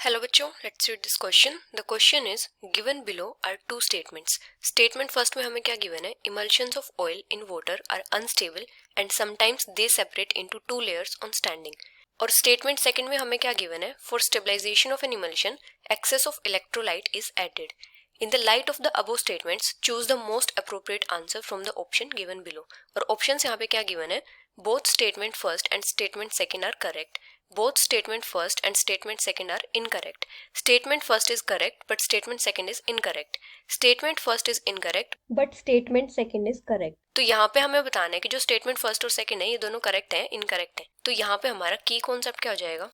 Hello बच्चों, let's read this question. The question is given below are two statements. Statement first में हमें क्या given है? Emulsions of oil in water are unstable and sometimes they separate into two layers on standing. और statement second में हमें क्या given है? For stabilization of an emulsion, excess of electrolyte is added. In the light of the above statements, choose the most appropriate answer from the option given below. और options यहाँ पे क्या given है? Both statement first and statement second are correct. Both statement first and statement second are incorrect. Statement first is correct, but statement second is incorrect. Statement first is incorrect, but statement second is correct. तो यहाँ पे हमें बताना है कि जो statement first और second है ये दोनों correct है, incorrect है. तो यहाँ पे हमारा key concept क्या हो जाएगा?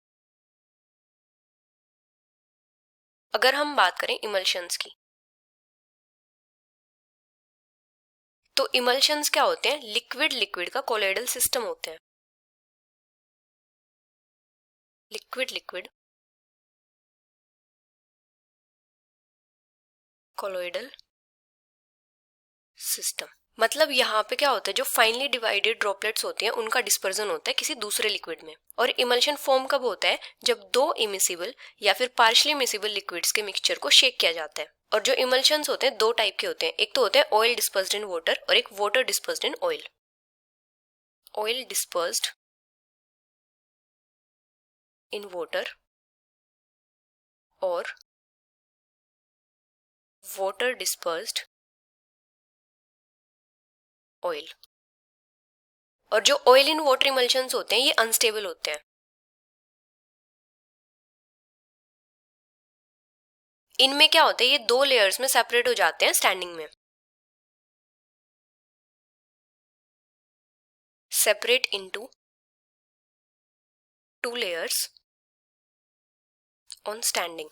अगर हम बात करें emulsions की, तो emulsions क्या होते हैं? लिक्विड लिक्विड का कोलोइडल सिस्टम होते हैं. Liquid liquid colloidal system. मतलब यहाँ पे क्या होता है, जो फाइनली डिवाइडेड ड्रॉपलेट्स होते हैं उनका डिस्पर्जन होता है किसी दूसरे लिक्विड में. और इमल्शन फॉर्म कब होता है? जब दो इमिसिबल या फिर पार्शली मिसिबल लिक्विड्स के मिक्सचर को शेक किया जाता है. और जो इमल्शंस होते हैं दो टाइप के होते हैं. एक तो होते हैं ऑयल डिस्पर्स्ड इन वाटर और एक water dispersed in oil. Oil dispersed in water और वाटर डिस्पर्स्ड ऑयल. और जो ऑयल इन वाटर इमल्शंस होते हैं ये अनस्टेबल होते हैं. इनमें क्या होता है, ये दो लेयर्स में सेपरेट हो जाते हैं स्टैंडिंग में. Separate into two layers on standing.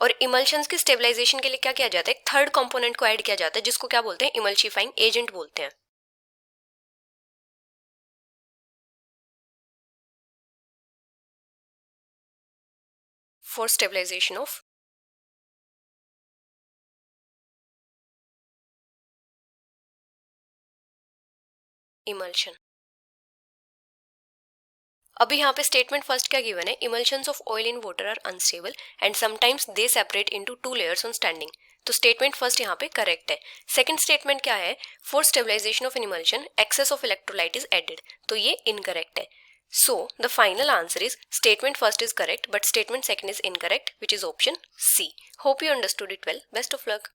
और इमल्शंस की स्टेबलाइजेशन के लिए क्या किया जाता है? एक थर्ड कंपोनेंट को ऐड किया जाता है जिसको क्या बोलते हैं? इमल्शिफाइंग एजेंट बोलते हैं. For stabilisation of emulsion. अभी यहाँ पे स्टेटमेंट फर्स्ट क्या गिवन है? Emulsions of oil in water are unstable and sometimes they separate into two layers on standing. तो स्टेटमेंट फर्स्ट यहाँ पे करेक्ट है. सेकंड स्टेटमेंट क्या है? For stabilisation of an emulsion excess of electrolyte is added. तो ये incorrect है. So the final answer is statement first is correct but statement second is incorrect, which is option C. Hope you understood it well. Best of luck.